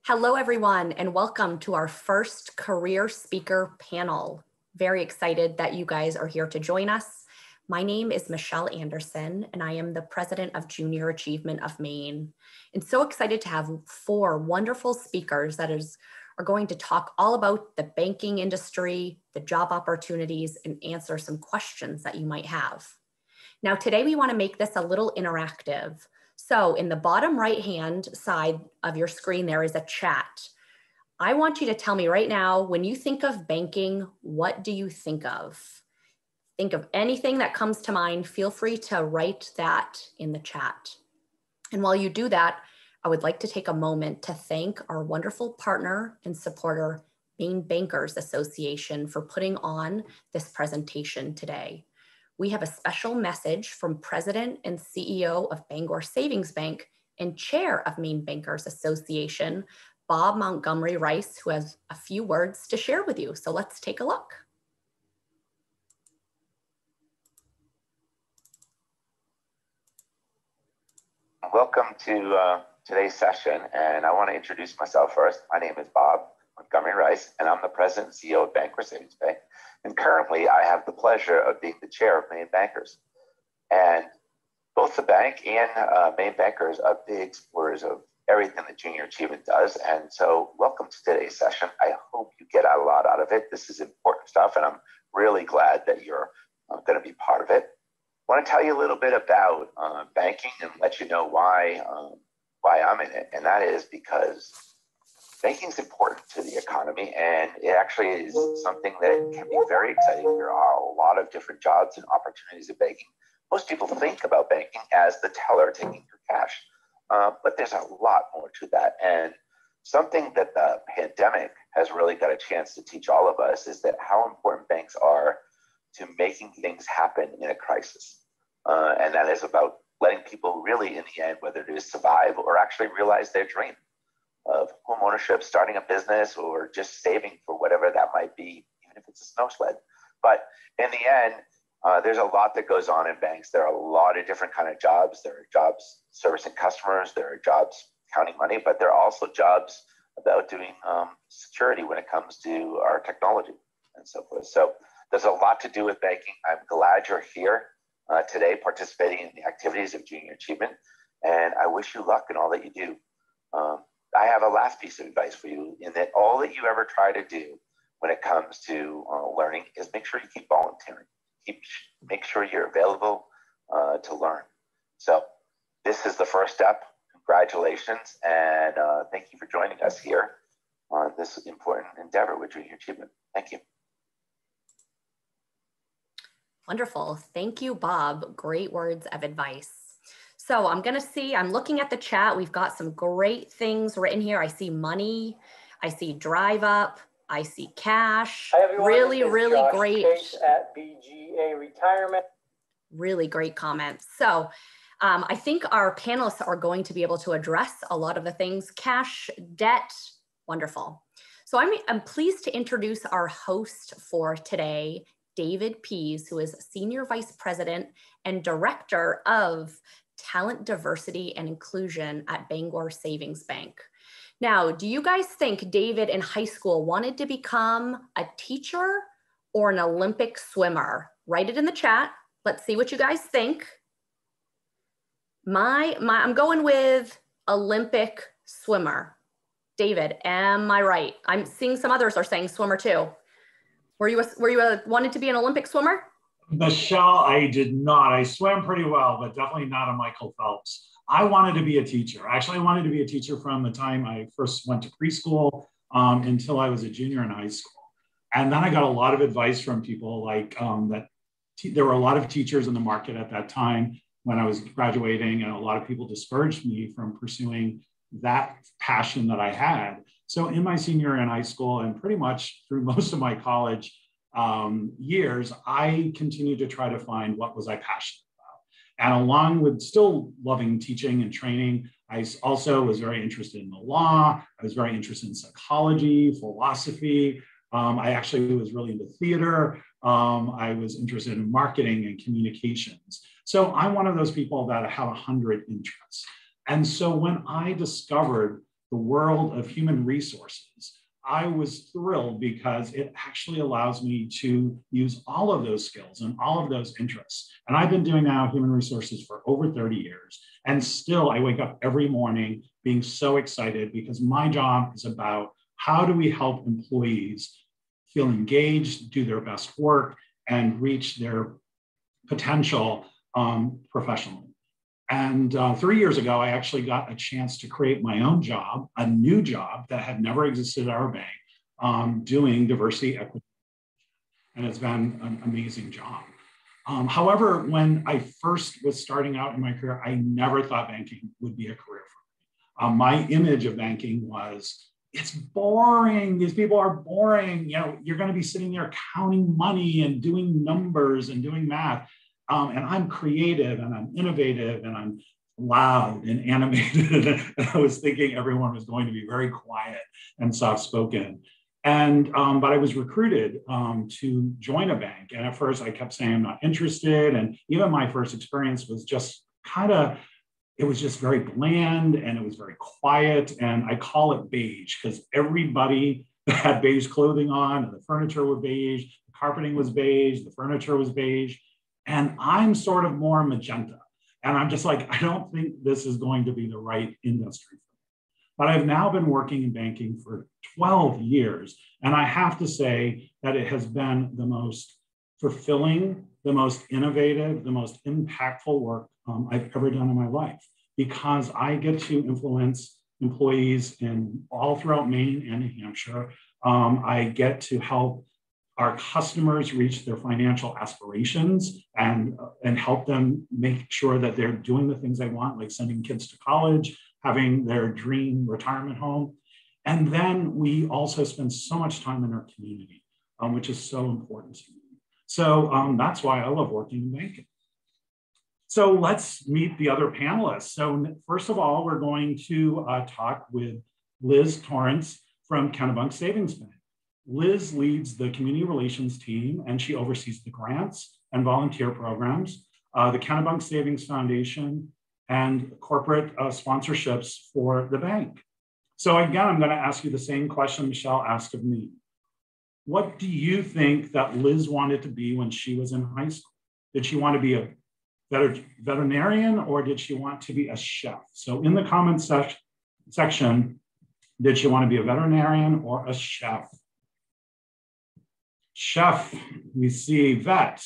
Hello, everyone, and welcome to our first career speaker panel. Very excited that you guys are here to join us. My name is Michelle Anderson, and I am the president of Junior Achievement of Maine. And so excited to have four wonderful speakers that are going to talk all about the banking industry, the job opportunities, and answer some questions that you might have. Now, today we want to make this a little interactive. So in the bottom right-hand side of your screen, there is a chat. I want you to tell me right now, when you think of banking, what do you think of? Think of anything that comes to mind. Feel free to write that in the chat. And while you do that, I would like to take a moment to thank our wonderful partner and supporter, Maine Bankers Association, for putting on this presentation today. We have a special message from President and CEO of Bangor Savings Bank and Chair of Maine Bankers Association, Bob Montgomery Rice, who has a few words to share with you. So let's take a look. Welcome to today's session, and I want to introduce myself first. My name is Bob Montgomery Rice, and I'm the President and CEO of Bangor Savings Bank. And currently, I have the pleasure of being the chair of Maine Bankers. And both the bank and Maine Bankers are big supporters of everything that Junior Achievement does. And so welcome to today's session. I hope you get a lot out of it. This is important stuff, and I'm really glad that you're going to be part of it. I want to tell you a little bit about banking and let you know why I'm in it. And that is because banking is important to the economy, and it actually is something that can be very exciting. There are a lot of different jobs and opportunities in banking. Most people think about banking as the teller taking your cash, but there's a lot more to that. And something that the pandemic has really got a chance to teach all of us is that how important banks are to making things happen in a crisis. And that is about letting people really, in the end, whether it is survive or actually realize their dream of home ownership, starting a business, or just saving for whatever that might be, even if it's a snow sled. But in the end, there's a lot that goes on in banks. There are a lot of different kind of jobs. There are jobs servicing customers. There are jobs counting money, but there are also jobs about doing security when it comes to our technology and so forth. So there's a lot to do with banking. I'm glad you're here today participating in the activities of Junior Achievement, and I wish you luck in all that you do. I have a last piece of advice for you, in that all that you ever try to do when it comes to learning is make sure you keep volunteering. Make sure you're available to learn. So this is the first step. Congratulations, and thank you for joining us here on this important endeavor with Junior Achievement. Thank you. Wonderful. Thank you, Bob. Great words of advice. So I'm looking at the chat. We've got some great things written here. I see money. I see drive up. I see cash. Hi, everyone. Really Josh great. Chase at BGA Retirement. Really great comments. So I think our panelists are going to be able to address a lot of the things. Cash, debt, wonderful. So I'm pleased to introduce our host for today, David Pease, who is Senior Vice President and Director of Talent, Diversity, and Inclusion at Bangor Savings Bank. Now, do you guys think David in high school wanted to become a teacher or an Olympic swimmer? Write it in the chat. Let's see what you guys think. I'm going with Olympic swimmer. David, am I right? I'm seeing some others are saying swimmer too. Were you wanted to be an Olympic swimmer? Michelle, I did not. I swam pretty well, but definitely not a Michael Phelps. I wanted to be a teacher. Actually, I wanted to be a teacher from the time I first went to preschool until I was a junior in high school. And then I got a lot of advice from people like there were a lot of teachers in the market at that time when I was graduating, and a lot of people discouraged me from pursuing that passion that I had. So in my senior year in high school, and pretty much through most of my college years, I continued to try to find what was I passionate about. And along with still loving teaching and training, I also was very interested in the law. I was very interested in psychology, philosophy. I actually was really into theater. I was interested in marketing and communications. So I'm one of those people that have 100 interests. And so when I discovered the world of human resources, I was thrilled because it actually allows me to use all of those skills and all of those interests. And I've been doing now human resources for over 30 years. And still I wake up every morning being so excited because my job is about how do we help employees feel engaged, do their best work, and reach their potential professionally. And 3 years ago, I actually got a chance to create my own job, a new job that had never existed at our bank, doing diversity, equity, and it's been an amazing job. However, when I first was starting out in my career, I never thought banking would be a career for me. My image of banking was, it's boring. These people are boring. You know, you're going to be sitting there counting money and doing numbers and doing math. And I'm creative and I'm innovative and I'm loud and animated. And I was thinking everyone was going to be very quiet and soft-spoken. And but I was recruited to join a bank. And at first I kept saying I'm not interested. And even my first experience was just it was just very bland and it was very quiet. And I call it beige because everybody had beige clothing on and the furniture was beige, the carpeting was beige, the furniture was beige. And I'm sort of more magenta. And I'm just like, I don't think this is going to be the right industry for me. But I've now been working in banking for 12 years. And I have to say that it has been the most fulfilling, the most innovative, the most impactful work I've ever done in my life, because I get to influence employees in all throughout Maine and New Hampshire. I get to help our customers reach their financial aspirations and help them make sure that they're doing the things they want, like sending kids to college, having their dream retirement home. And then we also spend so much time in our community, which is so important to me. So that's why I love working in banking. So let's meet the other panelists. So first of all, we're going to talk with Liz Torrance from Kennebunk Savings Bank. Liz leads the community relations team and she oversees the grants and volunteer programs, the Kennebunk Savings Foundation, and corporate sponsorships for the bank. So again, I'm going to ask you the same question Michelle asked of me. What do you think that Liz wanted to be when she was in high school? Did she want to be a veterinarian or did she want to be a chef? So in the comments section, did she want to be a veterinarian or a chef? Chef, we see vet.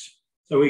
So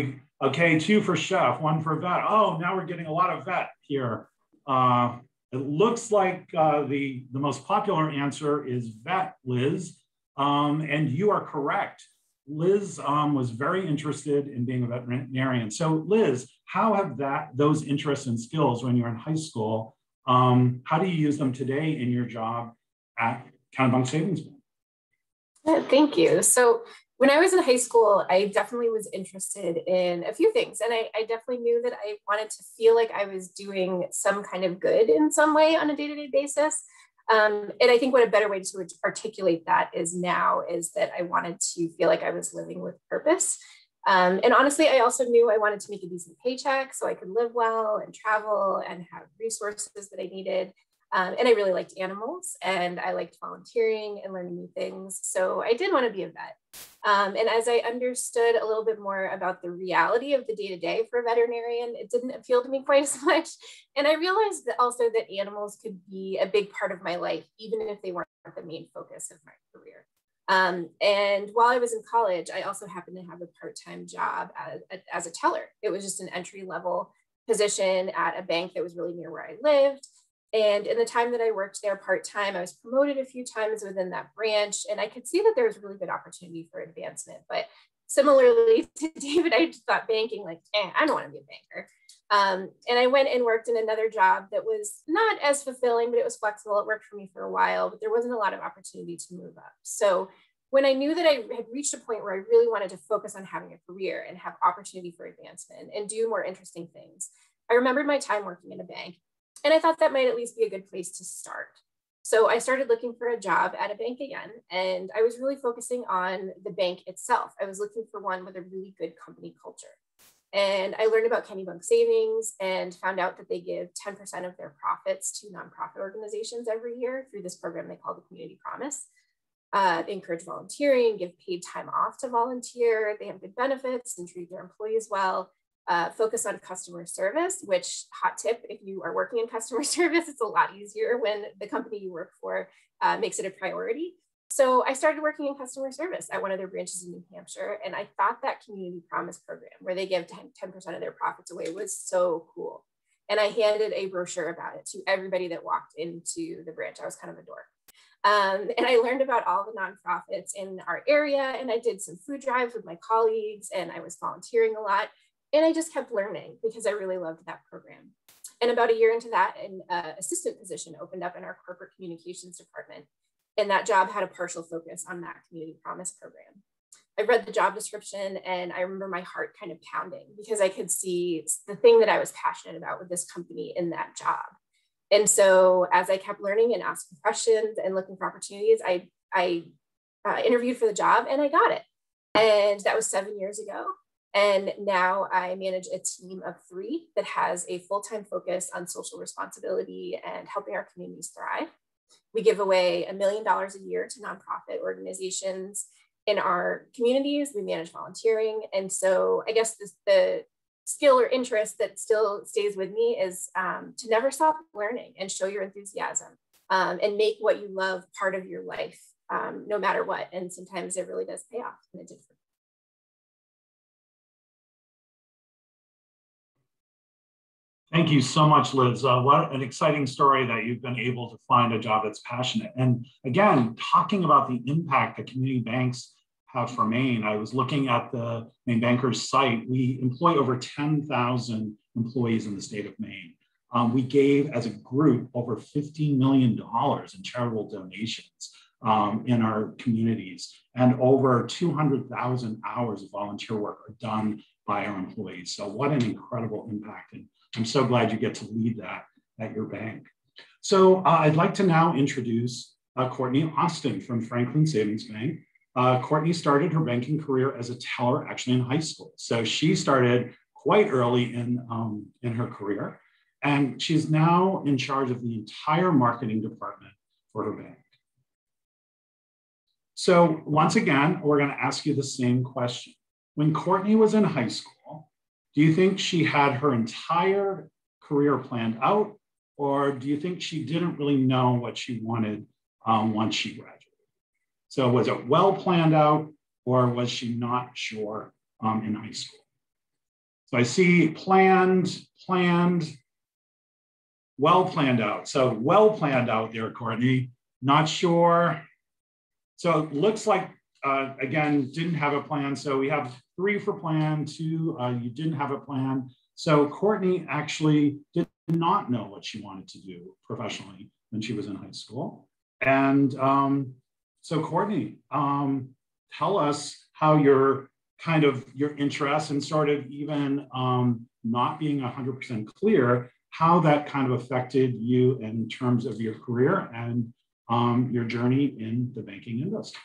okay, 2 for chef, 1 for vet. Oh, now we're getting a lot of vet here. It looks like the most popular answer is vet, Liz. And you are correct. Liz was very interested in being a veterinarian. So Liz, how have those interests and skills when you're in high school, how do you use them today in your job at Kennebunk Savings Bank? Thank you. So when I was in high school, I definitely was interested in a few things. And I definitely knew that I wanted to feel like I was doing some kind of good in some way on a day-to-day basis. And I think what a better way to articulate that is that I wanted to feel like I was living with purpose. And honestly, I also knew I wanted to make a decent paycheck so I could live well and travel and have resources that I needed. And I really liked animals and I liked volunteering and learning new things. So I did want to be a vet. And as I understood a little bit more about the reality of the day-to-day for a veterinarian, it didn't appeal to me quite as much. And I realized that also that animals could be a big part of my life, even if they weren't the main focus of my career. And while I was in college, I also happened to have a part-time job as a teller. It was just an entry-level position at a bank that was really near where I lived. And in the time that I worked there part-time, I was promoted a few times within that branch, and I could see that there was really good opportunity for advancement. But similarly to David, I just thought banking, like, I don't want to be a banker. And I went and worked in another job that was not as fulfilling, but it was flexible. It worked for me for a while, but there wasn't a lot of opportunity to move up. So when I knew that I had reached a point where I really wanted to focus on having a career and have opportunity for advancement and do more interesting things, I remembered my time working in a bank. And I thought that might at least be a good place to start. So I started looking for a job at a bank again, and I was really focusing on the bank itself. I was looking for one with a really good company culture. And I learned about Kennebunk Savings and found out that they give 10% of their profits to nonprofit organizations every year through this program they call the Community Promise. They encourage volunteering, give paid time off to volunteer. They have good benefits and treat their employees well. Focus on customer service, which, hot tip, if you are working in customer service, it's a lot easier when the company you work for makes it a priority. So I started working in customer service at one of their branches in New Hampshire. And I thought that Community Promise program where they give 10% of their profits away was so cool. And I handed a brochure about it to everybody that walked into the branch. I was kind of a dork. And I learned about all the nonprofits in our area, and I did some food drives with my colleagues, and I was volunteering a lot. And I just kept learning because I really loved that program. And about a year into that, an assistant position opened up in our corporate communications department. And that job had a partial focus on that Community Promise program. I read the job description and I remember my heart kind of pounding because I could see the thing that I was passionate about with this company in that job. And so as I kept learning and asking questions and looking for opportunities, I interviewed for the job and I got it. And that was 7 years ago. And now I manage a team of 3 that has a full-time focus on social responsibility and helping our communities thrive. We give away $1 million a year to nonprofit organizations in our communities. We manage volunteering. And so I guess the skill or interest that still stays with me is to never stop learning and show your enthusiasm and make what you love part of your life, no matter what. And sometimes it really does pay off, and it did for me. Thank you so much, Liz. What an exciting story that you've been able to find a job that's passionate. And again, talking about the impact that community banks have for Maine, I was looking at the Maine Bankers site. We employ over 10,000 employees in the state of Maine. We gave, as a group, over $50 million in charitable donations in our communities, and over 200,000 hours of volunteer work are done by our employees. So what an incredible impact. And I'm so glad you get to lead that at your bank. So I'd like to now introduce Courtney Austin from Franklin Savings Bank. Courtney started her banking career as a teller actually in high school. So she started quite early in her career, and she's now in charge of the entire marketing department for her bank. So once again, we're going to ask you the same question. When Courtney was in high school, do you think she had her entire career planned out, or do you think she didn't really know what she wanted once she graduated? So was it well planned out, or was she not sure in high school? So I see planned, well planned out. So well planned out there, Courtney, not sure. So it looks like, again, didn't have a plan. So we have 3 for plan, 2, you didn't have a plan. So Courtney actually did not know what she wanted to do professionally when she was in high school. And so Courtney, tell us how your interest and sort of even not being 100% clear, how that kind of affected you in terms of your career and your journey in the banking industry.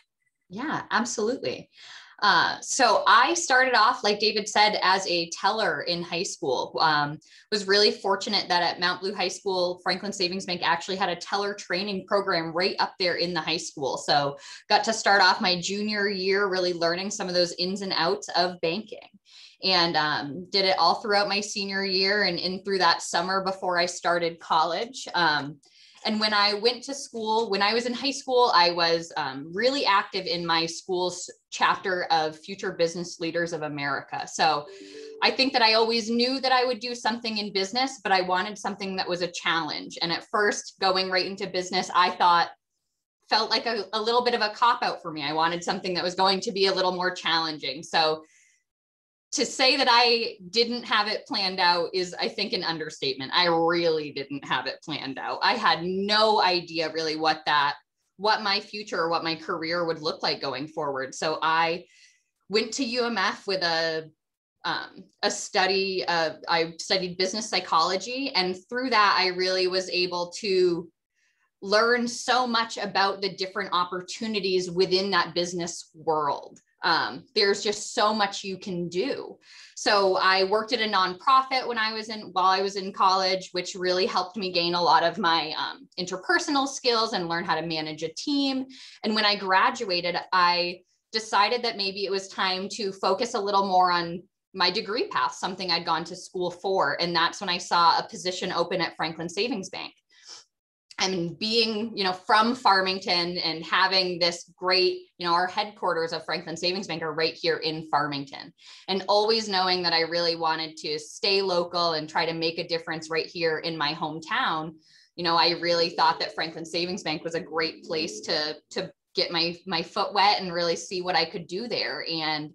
Yeah, absolutely. So I started off, like David said, as a teller in high school. Was really fortunate that at Mount Blue High School, Franklin Savings Bank actually had a teller training program right up there in the high school. So got to start off my junior year really learning some of those ins and outs of banking. And did it all throughout my senior year and in through that summer before I started college. And when I went to school, when I was in high school, I was really active in my school's chapter of Future Business Leaders of America. So I think that I always knew that I would do something in business, but I wanted something that was a challenge. And at first, going right into business, I felt like a little bit of a cop-out for me. I wanted something that was going to be a little more challenging. So to say that I didn't have it planned out is, I think, an understatement. I really didn't have it planned out. I had no idea really what my future or what my career would look like going forward. So I went to UMF with a study. I studied business psychology, and through that, I really was able to learn so much about the different opportunities within that business world. There's just so much you can do. So I worked at a nonprofit while I was in college, which really helped me gain a lot of my interpersonal skills and learn how to manage a team. And when I graduated, I decided that maybe it was time to focus a little more on my degree path, something I'd gone to school for. And that's when I saw a position open at Franklin Savings Bank. And being, from Farmington and having this great, our headquarters of Franklin Savings Bank are right here in Farmington, and always knowing that I really wanted to stay local and try to make a difference right here in my hometown. I really thought that Franklin Savings Bank was a great place to get my foot wet and really see what I could do there. And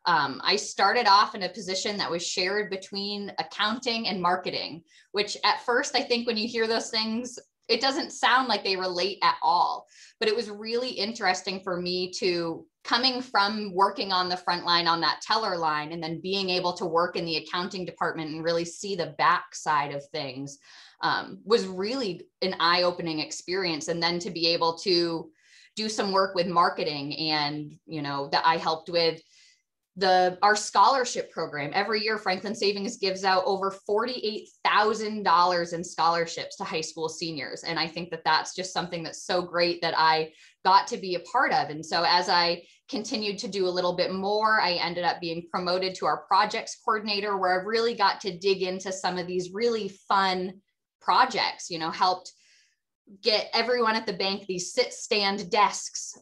I started off in a position that was shared between accounting and marketing, which at first, I think when you hear those things, it doesn't sound like they relate at all, but it was really interesting for me to coming from working on the front line on that teller line and then being able to work in the accounting department and really see the back side of things was really an eye-opening experience. And then to be able to do some work with marketing and, that I helped with our scholarship program. Every year, Franklin Savings gives out over $48,000 in scholarships to high school seniors. And I think that that's just something that's so great that I got to be a part of. And so as I continued to do a little bit more, I ended up being promoted to our projects coordinator, where I really got to dig into some of these really fun projects, helped get everyone at the bank these sit-stand desks,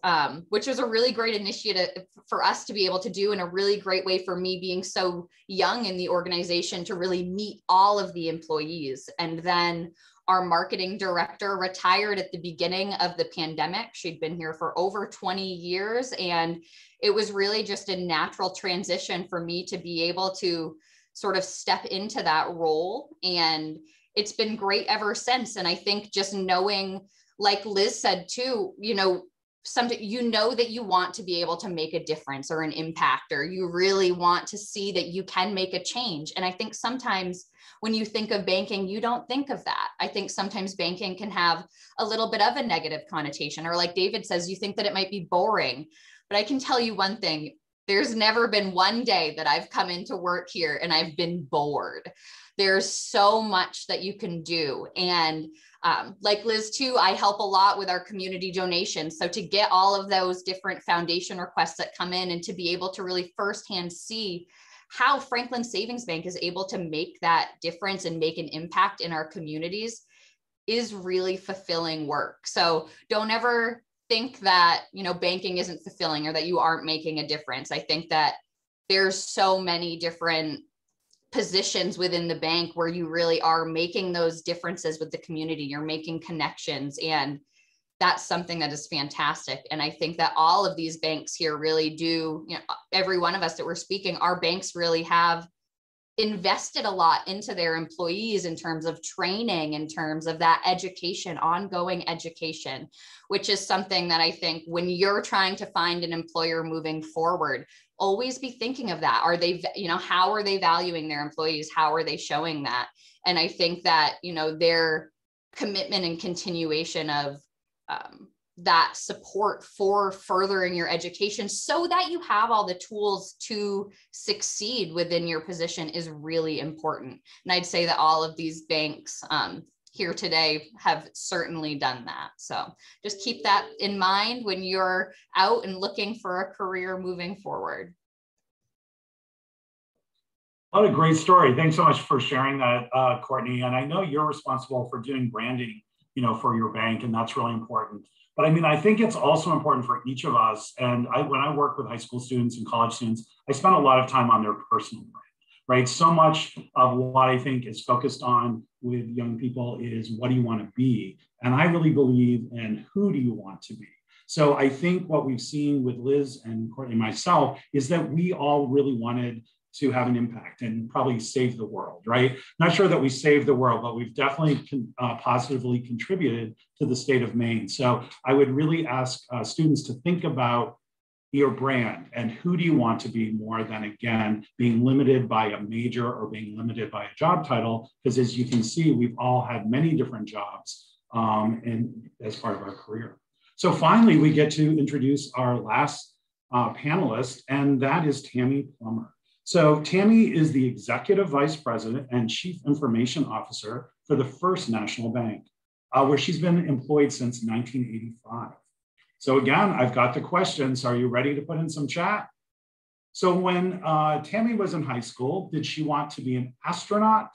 which was a really great initiative for us to be able to do, and a really great way for me, being so young in the organization, to really meet all of the employees. And then our marketing director retired at the beginning of the pandemic. She'd been here for over 20 years, and it was really just a natural transition for me to be able to sort of step into that role. And it's been great ever since. And I think just knowing, like Liz said too, that you want to be able to make a difference or an impact, or you really want to see that you can make a change. And I think sometimes when you think of banking, you don't think of that. I think sometimes banking can have a little bit of a negative connotation, or like David says, you think that it might be boring. But I can tell you one thing, there's never been one day that I've come into work here and I've been bored. There's so much that you can do. And like Liz too, I help a lot with our community donations. So to get all of those different foundation requests that come in, and to be able to really firsthand see how Franklin Savings Bank is able to make that difference and make an impact in our communities, is really fulfilling work. So don't ever think that, banking isn't fulfilling or that you aren't making a difference. I think that there's so many different positions within the bank where you really are making those differences with the community. You're making connections, and that's something that is fantastic. And I think that all of these banks here really do, every one of us that we're speaking, our banks really have invested a lot into their employees in terms of training, in terms of that education, ongoing education, which is something that I think when you're trying to find an employer moving forward, always be thinking of that. Are they, how are they valuing their employees? How are they showing that? And I think that, their commitment and continuation of that support for furthering your education so that you have all the tools to succeed within your position is really important. And I'd say that all of these banks here today have certainly done that. So just keep that in mind when you're out and looking for a career moving forward. What a great story. Thanks so much for sharing that, Courtney. And I know you're responsible for doing branding, for your bank, and that's really important. But I think it's also important for each of us. And when I work with high school students and college students, I spend a lot of time on their personal brand, right? So much of what I think is focused on with young people is, what do you want to be? And I really believe in, who do you want to be? So I think what we've seen with Liz and Courtney and myself is that we all really wanted to have an impact and probably save the world, right? Not sure that we saved the world, but we've definitely positively contributed to the state of Maine. So I would really ask students to think about your brand and who do you want to be, more than, again, being limited by a major or being limited by a job title. Because as you can see, we've all had many different jobs and as part of our career. So finally, we get to introduce our last panelist, and that is Tammy Plummer. So Tammy is the Executive Vice President and Chief Information Officer for the First National Bank, where she's been employed since 1985. So again, I've got the questions. Are you ready to put in some chat? So when Tammy was in high school, did she want to be an astronaut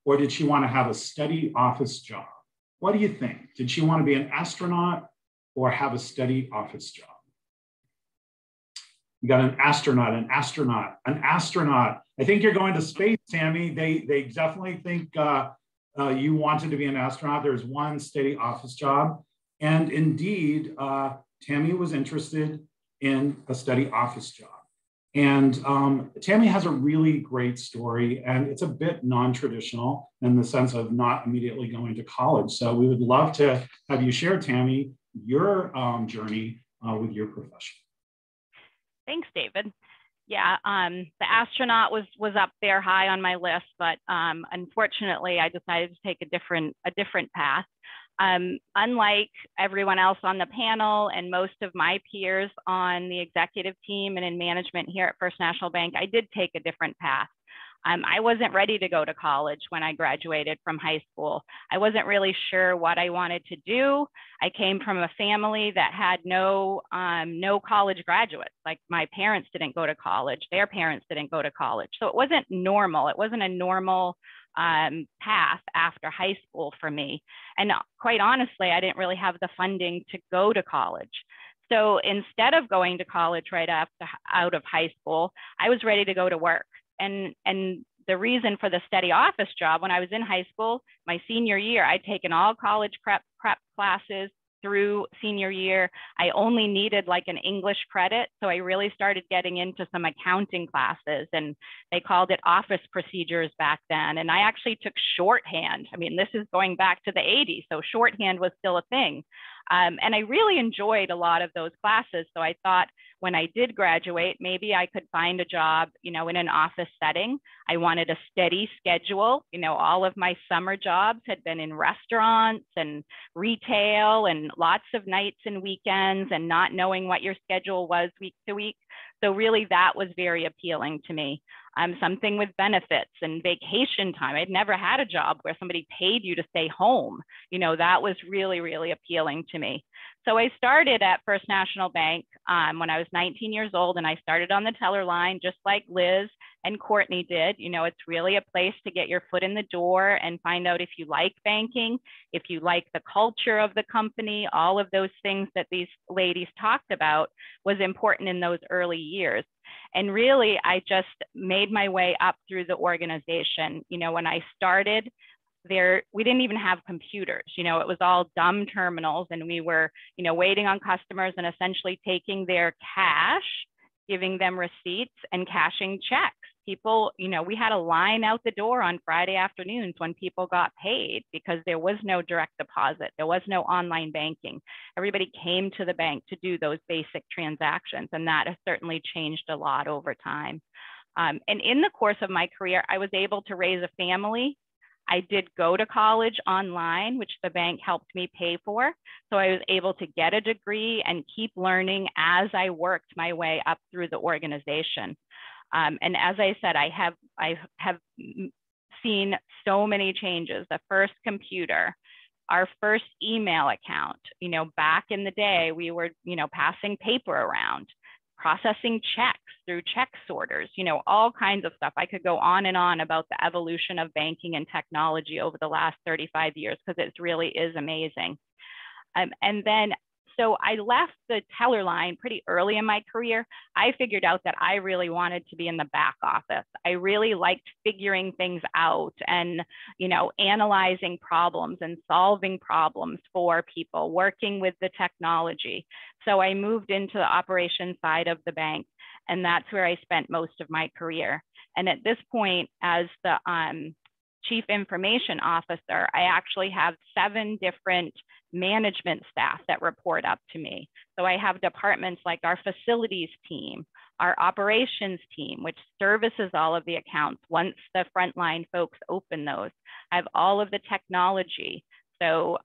or did she want to have a steady office job? What do you think? Did she want to be an astronaut or have a steady office job? You got an astronaut, an astronaut, an astronaut. I think you're going to space, Tammy. They definitely think you wanted to be an astronaut. There's one steady office job. And indeed, Tammy was interested in a steady office job. And Tammy has a really great story, and it's a bit non-traditional in the sense of not immediately going to college. So we would love to have you share, Tammy, your journey with your profession. Thanks, David. Yeah, the astronaut was up there high on my list, but unfortunately, I decided to take a different path. Unlike everyone else on the panel and most of my peers on the executive team and in management here at First National Bank, I did take a different path. I wasn't ready to go to college when I graduated from high school. I wasn't really sure what I wanted to do. I came from a family that had no college graduates. Like my parents didn't go to college, their parents didn't go to college. So it wasn't normal. It wasn't a normal path after high school for me. And quite honestly, I didn't really have the funding to go to college. So instead of going to college right out of high school, I was ready to go to work. And the reason for the steady office job, when I was in high school, my senior year, I'd taken all college prep classes through senior year. I only needed like an English credit. So I really started getting into some accounting classes, and they called it office procedures back then. And I actually took shorthand. I mean, this is going back to the 80s. So shorthand was still a thing. And I really enjoyed a lot of those classes. So I thought when I did graduate, maybe I could find a job, in an office setting. I wanted a steady schedule. All of my summer jobs had been in restaurants and retail and lots of nights and weekends and not knowing what your schedule was week to week. So really that was very appealing to me. Something with benefits and vacation time. I'd never had a job where somebody paid you to stay home. That was really, really appealing to me. So I started at First National Bank when I was 19 years old, and I started on the teller line just like Liz and Courtney did. It's really a place to get your foot in the door and find out if you like banking, if you like the culture of the company. All of those things that these ladies talked about was important in those early years. And really, I just made my way up through the organization. When I started there, we didn't even have computers. It was all dumb terminals, and we were, waiting on customers and essentially taking their cash, giving them receipts and cashing checks. People, we had a line out the door on Friday afternoons when people got paid because there was no direct deposit. There was no online banking. Everybody came to the bank to do those basic transactions, and that has certainly changed a lot over time. And in the course of my career, I was able to raise a family. I did go to college online, which the bank helped me pay for. So I was able to get a degree and keep learning as I worked my way up through the organization. And as I said, I have seen so many changes. The first computer, our first email account, back in the day, we were, passing paper around, processing checks through check sorters, all kinds of stuff. I could go on and on about the evolution of banking and technology over the last 35 years, because it really is amazing. And then, so I left the teller line pretty early in my career. I figured out that I really wanted to be in the back office. I really liked figuring things out and, analyzing problems and solving problems for people, working with the technology. So I moved into the operations side of the bank, and that's where I spent most of my career. And at this point, as the Chief Information Officer, I actually have 7 different management staff that report up to me. So I have departments like our facilities team, our operations team, which services all of the accounts once the frontline folks open those. I have all of the technology. So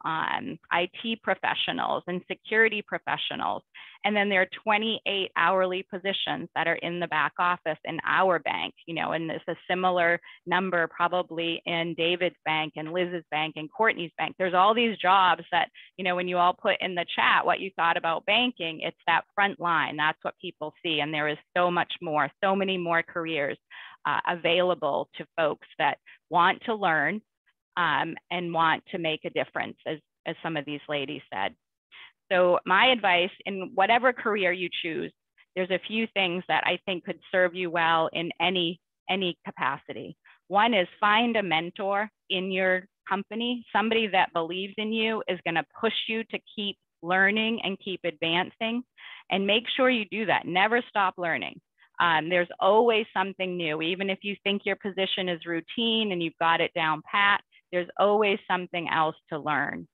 IT professionals and security professionals. And then there are 28 hourly positions that are in the back office in our bank, you know, and there's a similar number probably in David's bank and Liz's bank and Courtney's bank. There's all these jobs that, you know, when you all put in the chat what you thought about banking, it's that front line. That's what people see. And there is so much more, so many more careers available to folks that want to learn and want to make a difference, as some of these ladies said. So my advice, in whatever career you choose, there's a few things that I think could serve you well in any capacity. One is find a mentor in your company, somebody that believes in you, is going to push you to keep learning and keep advancing, and make sure you do that. Never stop learning. There's always something new. Even if you think your position is routine and you've got it down pat, there's always something else to learn.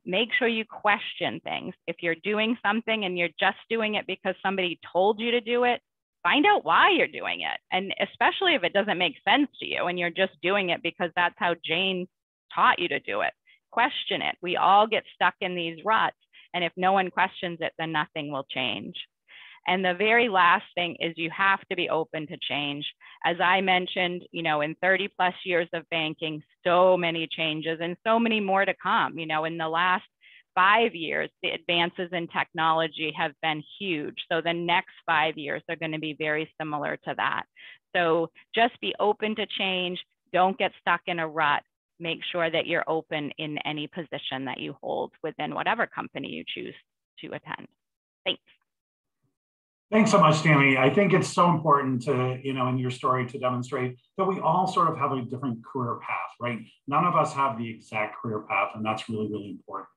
Make sure you question things. If you're doing something and you're just doing it because somebody told you to do it, find out why you're doing it. And especially if it doesn't make sense to you and you're just doing it because that's how Jane taught you to do it. Question it. We all get stuck in these ruts. And if no one questions it, then nothing will change. And the very last thing is you have to be open to change. As I mentioned, you know, in 30 plus years of banking, so many changes and so many more to come. You know, in the last 5 years, the advances in technology have been huge. So the next 5 years are going to be very similar to that. So just be open to change. Don't get stuck in a rut. Make sure that you're open in any position that you hold within whatever company you choose to attend. Thanks. Thanks so much, Tammy. I think it's so important to, you know, in your story to demonstrate that we all sort of have a different career path, right? None of us have the exact career path, and that's really, really important.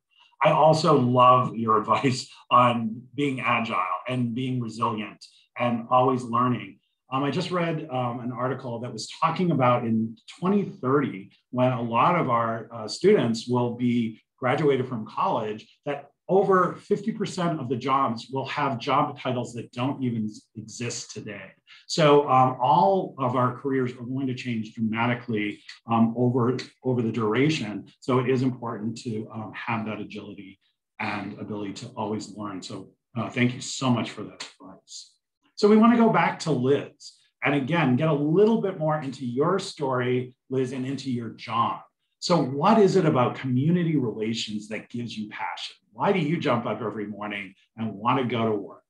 I also love your advice on being agile and being resilient and always learning. I just read an article that was talking about in 2030, when a lot of our students will be graduated from college, that over 50% of the jobs will have job titles that don't even exist today. So all of our careers are going to change dramatically over the duration. So it is important to have that agility and ability to always learn. So thank you so much for that advice. So we want to go back to Liz and again, get a little bit more into your story, Liz, and into your job. So what is it about community relations that gives you passion? Why do you jump up every morning and want to go to work?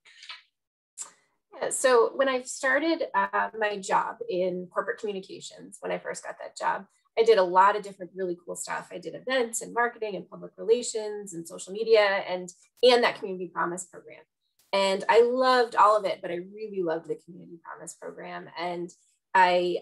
Yeah, so when I started my job in corporate communications, when I first got that job, I did a lot of different really cool stuff. I did events and marketing and public relations and social media and that Community Promise program. And I loved all of it, but I really loved the Community Promise program. And I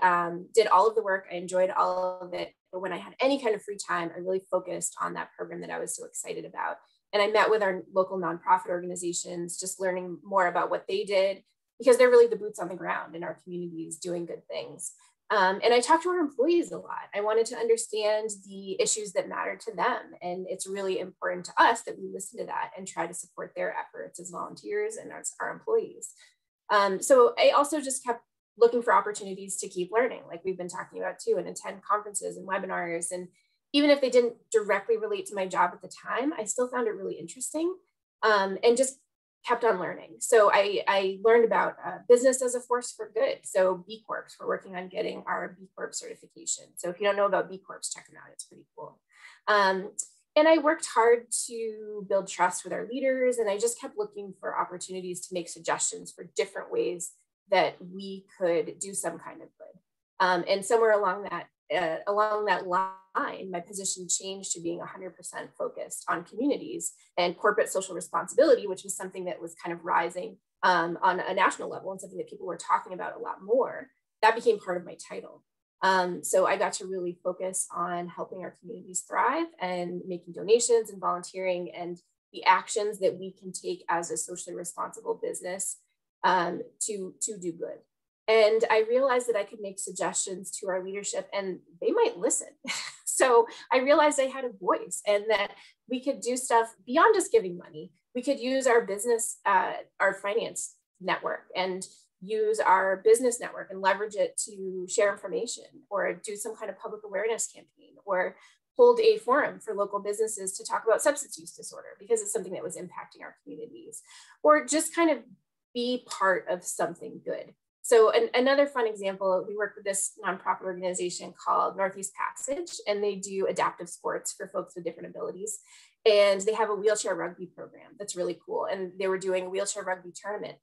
did all of the work. I enjoyed all of it. But when I had any kind of free time, I really focused on that program that I was so excited about. And I met with our local nonprofit organizations, just learning more about what they did, because they're really the boots on the ground in our communities doing good things. And I talked to our employees a lot. I wanted to understand the issues that matter to them. And it's really important to us that we listen to that and try to support their efforts as volunteers and as our employees. So I also just kept looking for opportunities to keep learning, like we've been talking about too, and attend conferences and webinars. And even if they didn't directly relate to my job at the time, I still found it really interesting and just kept on learning. So I learned about business as a force for good. So B Corps, we're working on getting our B Corp certification. So if you don't know about B Corps, check them out, it's pretty cool. And I worked hard to build trust with our leaders, and I just kept looking for opportunities to make suggestions for different ways that we could do some kind of good. And somewhere along that line, my position changed to being 100% focused on communities and corporate social responsibility, which was something that was kind of rising on a national level and something that people were talking about a lot more. That became part of my title. So I got to really focus on helping our communities thrive and making donations and volunteering and the actions that we can take as a socially responsible business to do good. And I realized that I could make suggestions to our leadership and they might listen. So I realized I had a voice and that we could do stuff beyond just giving money. We could use our business, our finance network and use our business network and leverage it to share information or do some kind of public awareness campaign or hold a forum for local businesses to talk about substance use disorder because it's something that was impacting our communities, or just kind of be part of something good. So another fun example, we work with this nonprofit organization called Northeast Passage, and they do adaptive sports for folks with different abilities. And they have a wheelchair rugby program that's really cool. And they were doing a wheelchair rugby tournament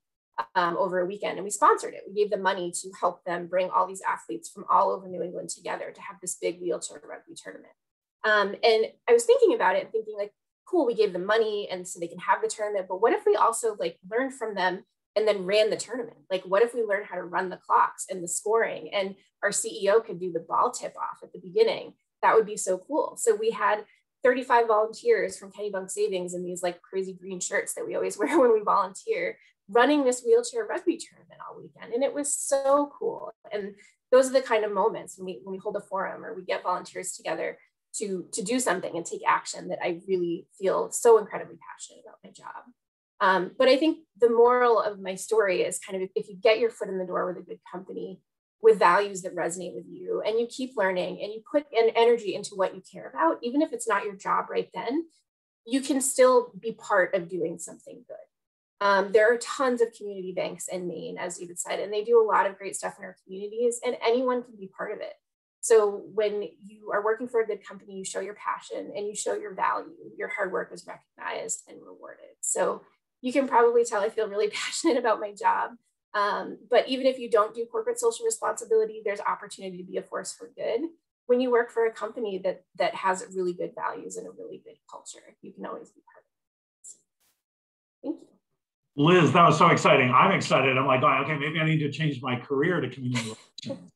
over a weekend, and we sponsored it. We gave them money to help them bring all these athletes from all over New England together to have this big wheelchair rugby tournament. And I was thinking about it and thinking like, cool, we gave them money and so they can have the tournament, but what if we also like learned from them and then ran the tournament? Like, what if we learned how to run the clocks and the scoring, and our CEO could do the ball tip off at the beginning? That would be so cool. So we had 35 volunteers from Kennebunk Savings in these like crazy green shirts that we always wear when we volunteer, running this wheelchair rugby tournament all weekend. And it was so cool. And those are the kind of moments when we hold a forum or we get volunteers together to do something and take action that I really feel so incredibly passionate about my job. But I think the moral of my story is kind of, if you get your foot in the door with a good company with values that resonate with you, and you keep learning and you put an energy into what you care about, even if it's not your job right then, you can still be part of doing something good. There are tons of community banks in Maine, as David said, and they do a lot of great stuff in our communities, and anyone can be part of it. So when you are working for a good company, you show your passion and you show your value, your hard work is recognized and rewarded. So you can probably tell I feel really passionate about my job. But even if you don't do corporate social responsibility, there's opportunity to be a force for good. When you work for a company that has really good values and a really good culture, you can always be part of it. So, thank you. Liz, that was so exciting. I'm excited. I'm like, oh, okay, maybe I need to change my career to community relations.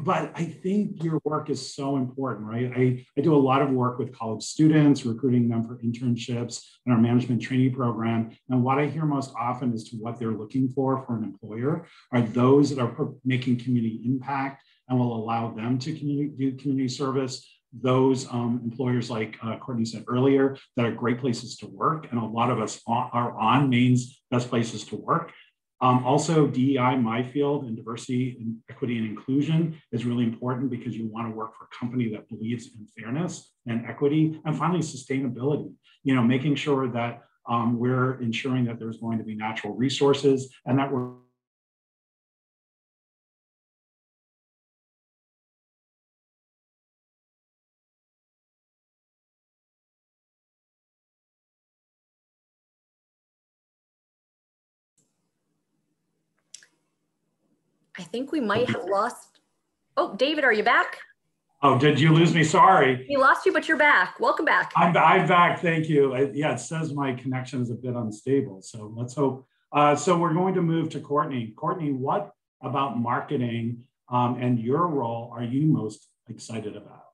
But I think your work is so important, right? I do a lot of work with college students, recruiting them for internships in our management trainee program. And what I hear most often as to what they're looking for an employer are those that are making community impact and will allow them to do community service. Those employers, like Courtney said earlier, that are great places to work. And a lot of us are on Maine's best places to work. Also, DEI, my field, and diversity and equity and inclusion is really important because you want to work for a company that believes in fairness and equity. And finally, sustainability, making sure that we're ensuring that there's going to be natural resources and that we're I think we might have lost. Oh, David, are you back? Oh, did you lose me? Sorry. We lost you, but you're back. Welcome back. I'm back. Thank you. Yeah, it says my connection is a bit unstable. So let's hope. So we're going to move to Courtney. Courtney, what about marketing and your role are you most excited about?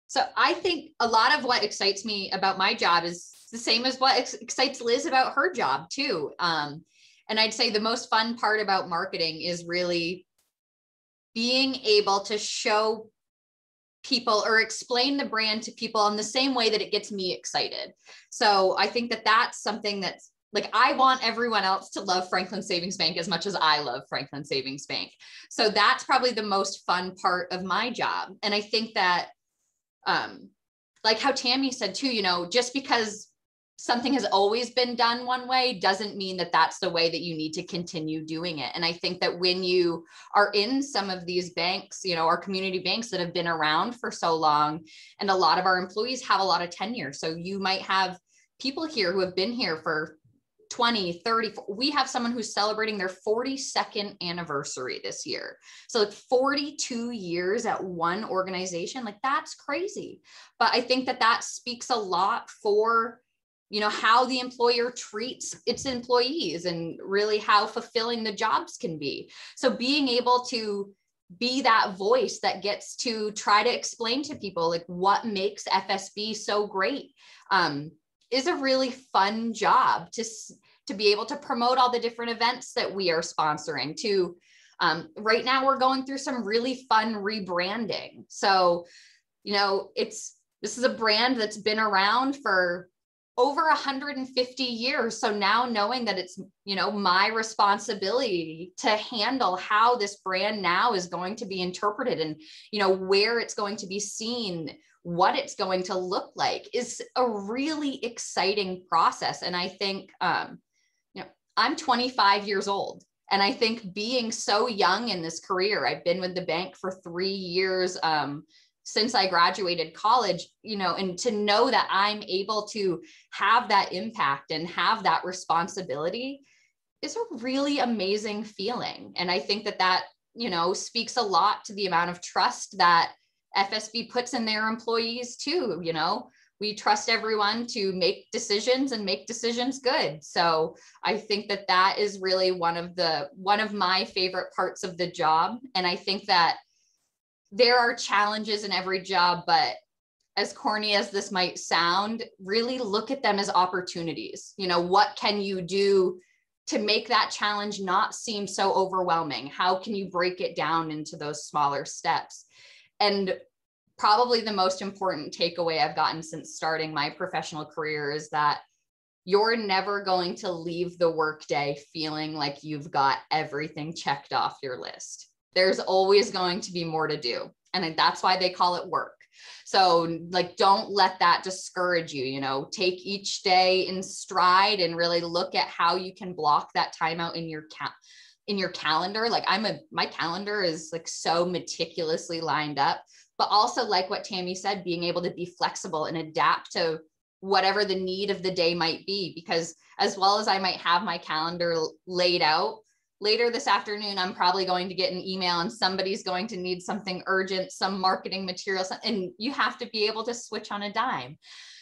So I think a lot of what excites me about my job is the same as what excites Liz about her job too. And I'd say the most fun part about marketing is really being able to show people or explain the brand to people in the same way that it gets me excited. So I think that that's something that's like, I want everyone else to love Franklin Savings Bank as much as I love Franklin Savings Bank. So that's probably the most fun part of my job. And I think that like how Tammy said too, just because something has always been done one way doesn't mean that that's the way that you need to continue doing it. And I think that when you are in some of these banks, our community banks that have been around for so long, and a lot of our employees have a lot of tenure. So you might have people here who have been here for 20, 30, we have someone who's celebrating their 42nd anniversary this year. So like 42 years at one organization, like that's crazy. But I think that that speaks a lot for, how the employer treats its employees and really how fulfilling the jobs can be. So being able to be that voice that gets to try to explain to people like what makes FSB so great is a really fun job to be able to promote all the different events that we are sponsoring to. Right now we're going through some really fun rebranding. So, this is a brand that's been around for over 150 years. So now knowing that it's, you know, my responsibility to handle how this brand now is going to be interpreted and, you know, where it's going to be seen, what it's going to look like is a really exciting process. And I think, you know, I'm 25 years old. And I think being so young in this career, I've been with the bank for 3 years, since I graduated college, you know, and to know that I'm able to have that impact and have that responsibility is a really amazing feeling. And I think that that, you know, speaks a lot to the amount of trust that FSB puts in their employees too. You know, we trust everyone to make decisions and make decisions good. So I think that that is really one of my favorite parts of the job. And I think that there are challenges in every job, but as corny as this might sound, really look at them as opportunities. You know, what can you do to make that challenge not seem so overwhelming? How can you break it down into those smaller steps? And probably the most important takeaway I've gotten since starting my professional career is that you're never going to leave the workday feeling like you've got everything checked off your list. There's always going to be more to do. And that's why they call it work. So like, don't let that discourage you, you know, take each day in stride and really look at how you can block that time out in your calendar. Like my calendar is like so meticulously lined up, but also like what Tammy said, being able to be flexible and adapt to whatever the need of the day might be, because as well as I might have my calendar laid out, later this afternoon, I'm probably going to get an email and somebody's going to need something urgent, some marketing material, and you have to be able to switch on a dime.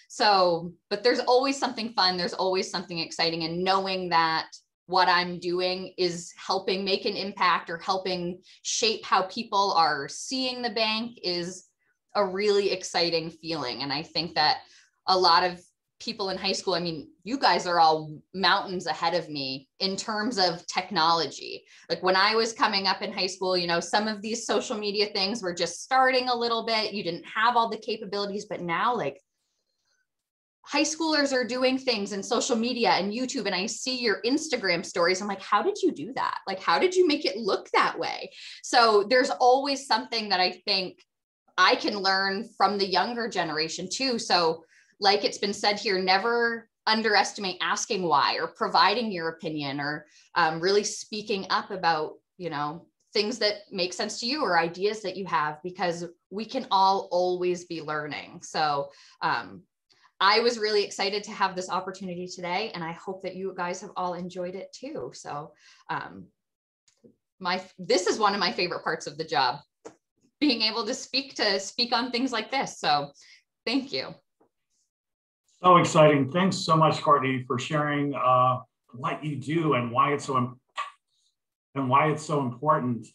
So, but there's always something fun. There's always something exciting. And knowing that what I'm doing is helping make an impact or helping shape how people are seeing the bank is a really exciting feeling. And I think that a lot of people in high school, I mean, you guys are all mountains ahead of me in terms of technology. Like when I was coming up in high school, you know, some of these social media things were just starting a little bit. You didn't have all the capabilities, but now like high schoolers are doing things in social media and YouTube, and I see your Instagram stories. I'm like, how did you do that? Like, how did you make it look that way? So there's always something that I think I can learn from the younger generation too. So like it's been said here, never underestimate asking why or providing your opinion or really speaking up about, you know, things that make sense to you or ideas that you have, because we can all always be learning. So I was really excited to have this opportunity today, and I hope that you guys have all enjoyed it too. So this is one of my favorite parts of the job, being able to speak on things like this. So thank you. So exciting. Thanks so much, Courtney, for sharing what you do and why it's so important.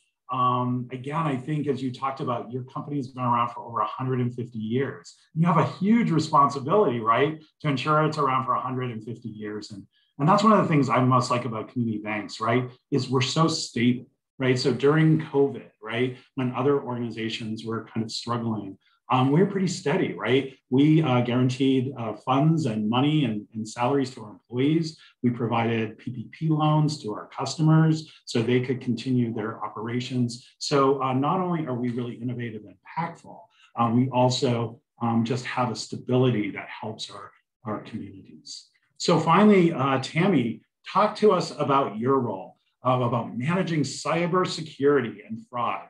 Again, I think as you talked about, your company's been around for over 150 years. You have a huge responsibility, right, to ensure it's around for 150 years. And that's one of the things I most like about community banks, right, is we're so stable, right? So during COVID, right, when other organizations were kind of struggling, we were pretty steady, right? We guaranteed funds and money and salaries to our employees. We provided PPP loans to our customers so they could continue their operations. So not only are we really innovative and impactful, we also just have a stability that helps our communities. So finally, Tammy, talk to us about your role, about managing cybersecurity and fraud.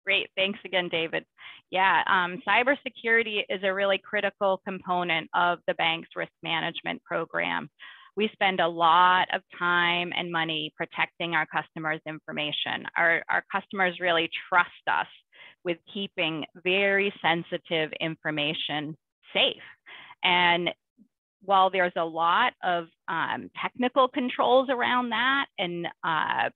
Great, thanks again, David. Yeah, cybersecurity is a really critical component of the bank's risk management program. We spend a lot of time and money protecting our customers' information. Our customers really trust us with keeping very sensitive information safe. And while there's a lot of technical controls around that and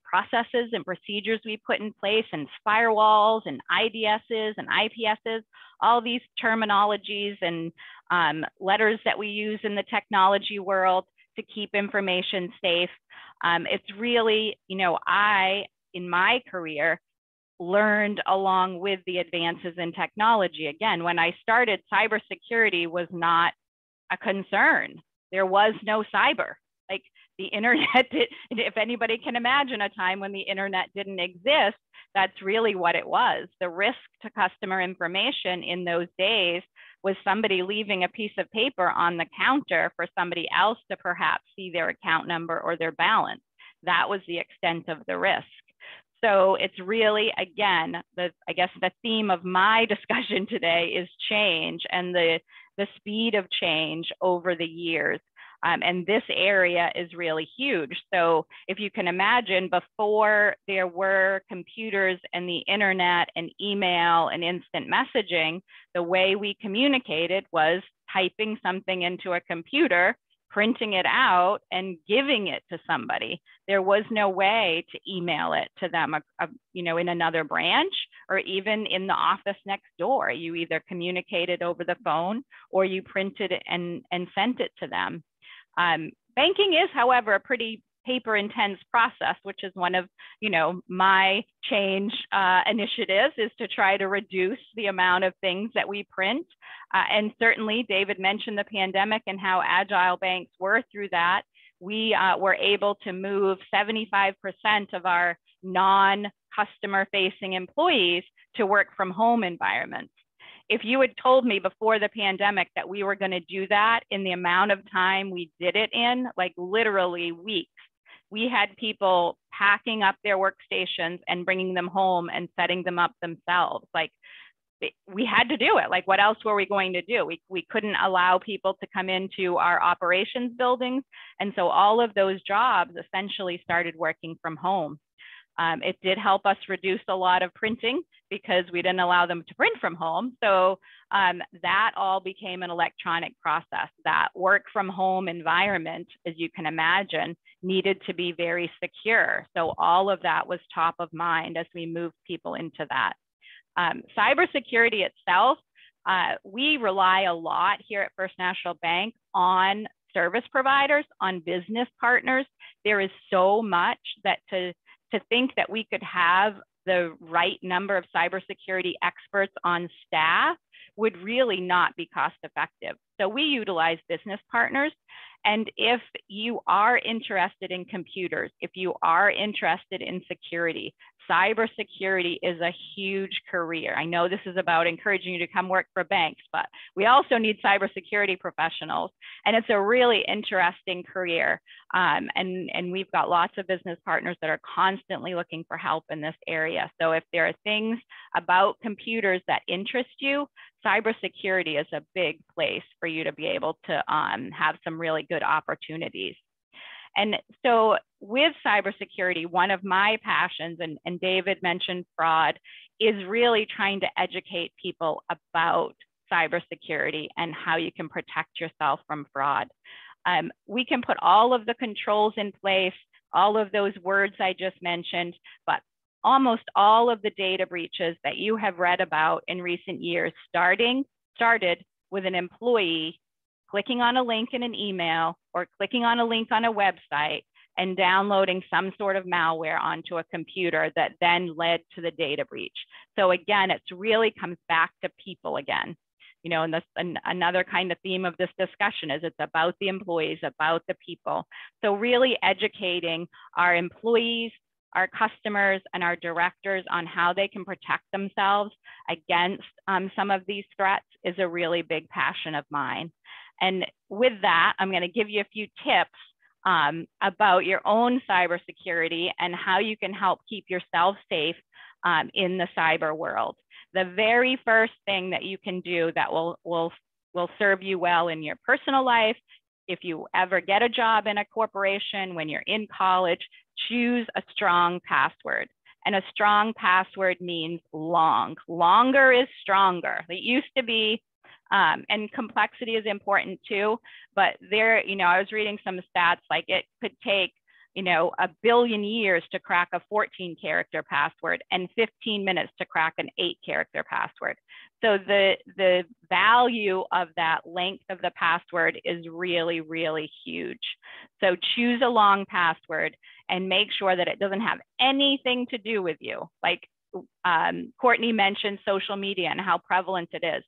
processes and procedures we put in place and firewalls and IDSs and IPSs, all these terminologies and letters that we use in the technology world to keep information safe, it's really, you know, in my career, learned along with the advances in technology. Again, when I started, cybersecurity was not a concern. There was no cyber. Like the internet, if anybody can imagine a time when the internet didn't exist, that's really what it was. The risk to customer information in those days was somebody leaving a piece of paper on the counter for somebody else to perhaps see their account number or their balance. That was the extent of the risk. So it's really, again, I guess the theme of my discussion today is change and the speed of change over the years. And this area is really huge. So if you can imagine, before there were computers and the internet and email and instant messaging, the way we communicated was typing something into a computer, printing it out and giving it to somebody. There was no way to email it to them, in another branch or even in the office next door. You either communicated over the phone or you printed it and sent it to them. Banking is, however, a pretty paper-intense process, which is one of, my change initiatives, is to try to reduce the amount of things that we print. And certainly, David mentioned the pandemic and how agile banks were through that. We were able to move 75% of our non-customer-facing employees to work from home environments. If you had told me before the pandemic that we were going to do that in the amount of time we did it in, like literally weeks, we had people packing up their workstations and bringing them home and setting them up themselves. Like we had to do it. Like what else were we going to do? We couldn't allow people to come into our operations buildings. And so all of those jobs essentially started working from home. It did help us reduce a lot of printing because we didn't allow them to print from home. So that all became an electronic process. That work from home environment, as you can imagine, needed to be very secure. So all of that was top of mind as we moved people into that. Cybersecurity itself, we rely a lot here at First National Bank on service providers, on business partners. There is so much that to think that we could have the right number of cybersecurity experts on staff would really not be cost effective. So we utilize business partners. And if you are interested in computers, if you are interested in security, cybersecurity is a huge career. I know this is about encouraging you to come work for banks, but we also need cybersecurity professionals. And it's a really interesting career. And we've got lots of business partners that are constantly looking for help in this area. So if there are things about computers that interest you, cybersecurity is a big place for you to be able to have some really good opportunities. And so with cybersecurity, one of my passions, and David mentioned fraud, is really trying to educate people about cybersecurity and how you can protect yourself from fraud. We can put all of the controls in place, all of those words I just mentioned, but almost all of the data breaches that you have read about in recent years started with an employee clicking on a link in an email or clicking on a link on a website and downloading some sort of malware onto a computer that then led to the data breach. So again, it really comes back to people again. And that's another kind of theme of this discussion is it's about the employees, about the people. So really educating our employees, our customers, and our directors on how they can protect themselves against some of these threats is a really big passion of mine. And with that, I'm going to give you a few tips about your own cybersecurity and how you can help keep yourself safe in the cyber world. The very first thing that you can do that will serve you well in your personal life, if you ever get a job in a corporation, when you're in college, choose a strong password. And a strong password means long. Longer is stronger. It used to be, and complexity is important too, but there, I was reading some stats like it could take, 1 billion years to crack a 14-character password and 15 minutes to crack an 8-character password. So the value of that length of the password is really, really huge. So choose a long password and make sure that it doesn't have anything to do with you. Like Courtney mentioned social media and how prevalent it is.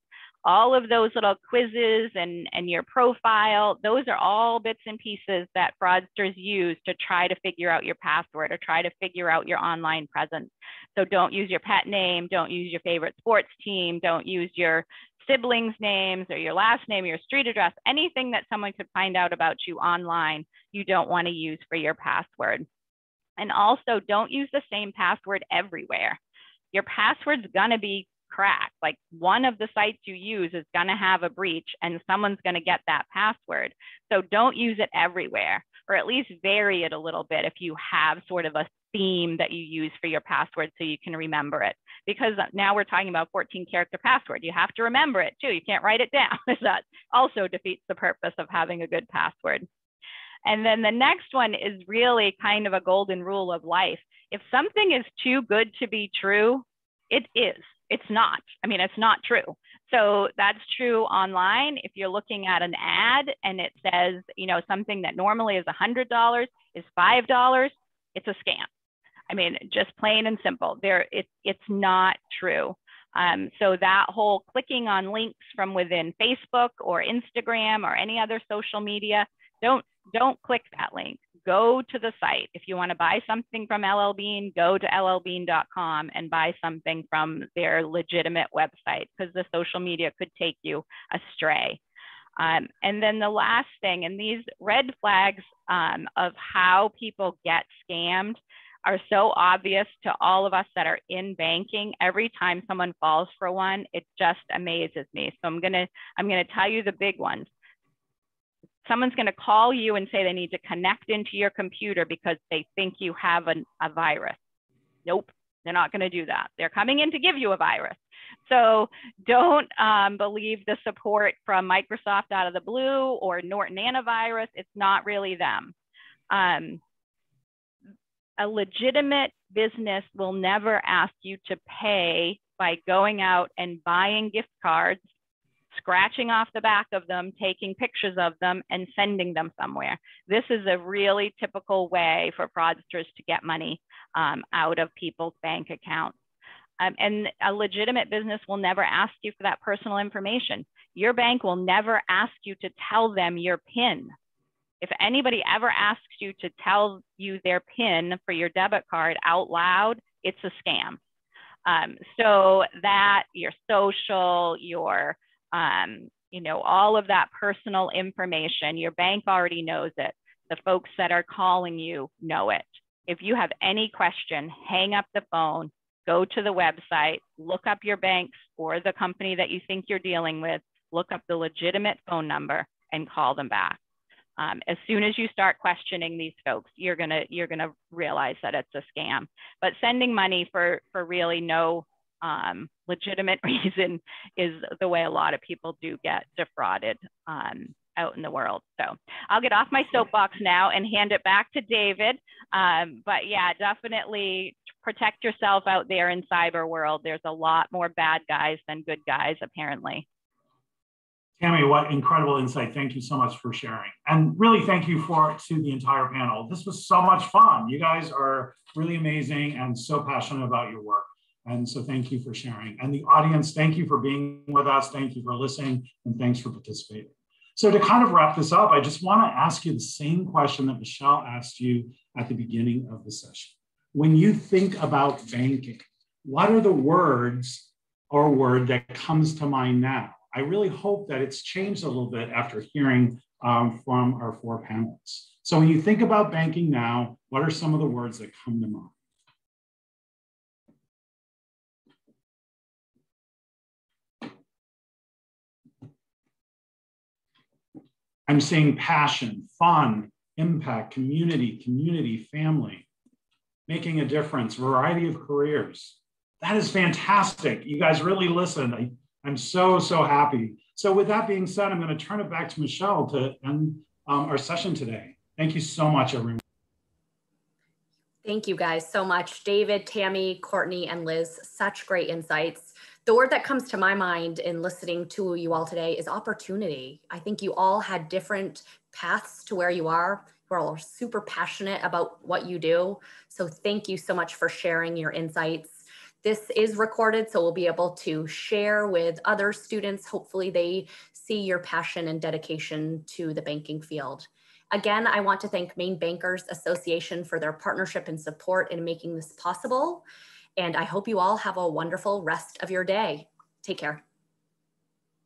All of those little quizzes and your profile, those are all bits and pieces that fraudsters use to try to figure out your password or try to figure out your online presence. So don't use your pet name, don't use your favorite sports team, don't use your siblings' names or your last name or your street address, anything that someone could find out about you online, you don't want to use for your password. And also don't use the same password everywhere. Your password's gonna be cracked. Like one of the sites you use is gonna have a breach and someone's gonna get that password. So don't use it everywhere, or at least vary it a little bit if you have sort of a theme that you use for your password so you can remember it. Because now we're talking about 14-character password. You have to remember it too. You can't write it down. That also defeats the purpose of having a good password. And then the next one is really kind of a golden rule of life. If something is too good to be true, it is. It's not. I mean, it's not true. So that's true online. If you're looking at an ad and it says, you know, something that normally is $100 is $5, it's a scam. I mean, just plain and simple. It's not true. So that whole clicking on links from within Facebook or Instagram or any other social media, don't click that link. Go to the site. If you want to buy something from LL Bean, go to llbean.com and buy something from their legitimate website, because the social media could take you astray. And then the last thing, and these red flags of how people get scammed are so obvious to all of us that are in banking. Every time someone falls for one, it just amazes me. So I'm gonna tell you the big ones. Someone's going to call you and say they need to connect into your computer because they think you have a virus. Nope, they're not going to do that. They're coming in to give you a virus. So don't believe the support from Microsoft out of the blue or Norton Antivirus. It's not really them. A legitimate business will never ask you to pay by going out and buying gift cards, scratching off the back of them, taking pictures of them, and sending them somewhere. This is a really typical way for fraudsters to get money out of people's bank accounts. And a legitimate business will never ask you for that personal information. Your bank will never ask you to tell them your PIN. If anybody ever asks you to tell you their PIN for your debit card out loud, it's a scam. So that your social, your you know, all of that personal information, your bank already knows it. The folks that are calling you know it. If you have any question, hang up the phone, go to the website, look up your banks or the company that you think you're dealing with, look up the legitimate phone number and call them back. As soon as you start questioning these folks, you're gonna realize that it's a scam. But sending money for really no legitimate reason is the way a lot of people do get defrauded out in the world. So I'll get off my soapbox now and hand it back to David. But yeah, definitely protect yourself out there in cyber world. There's a lot more bad guys than good guys, apparently. Tammy, what incredible insight. Thank you so much for sharing. And really thank you to the entire panel. This was so much fun. You guys are really amazing and so passionate about your work. And so thank you for sharing. And the audience, thank you for being with us. Thank you for listening and thanks for participating. So to kind of wrap this up, I just want to ask you the same question that Michelle asked you at the beginning of the session. When you think about banking, what are the words or word that comes to mind now? I really hope that it's changed a little bit after hearing from our four panelists. So when you think about banking now, what are some of the words that come to mind? I'm seeing passion, fun, impact, community, family, making a difference, variety of careers. That is fantastic. You guys really listened. I'm so happy. So with that being said, I'm going to turn it back to Michelle to end our session today. Thank you so much, everyone. Thank you guys so much. David, Tammy, Courtney, and Liz, such great insights. The word that comes to my mind in listening to you all today is opportunity. I think you all had different paths to where you are. You're all super passionate about what you do. So thank you so much for sharing your insights. This is recorded, so we'll be able to share with other students. Hopefully they see your passion and dedication to the banking field. Again, I want to thank Maine Bankers Association for their partnership and support in making this possible. And I hope you all have a wonderful rest of your day. Take care.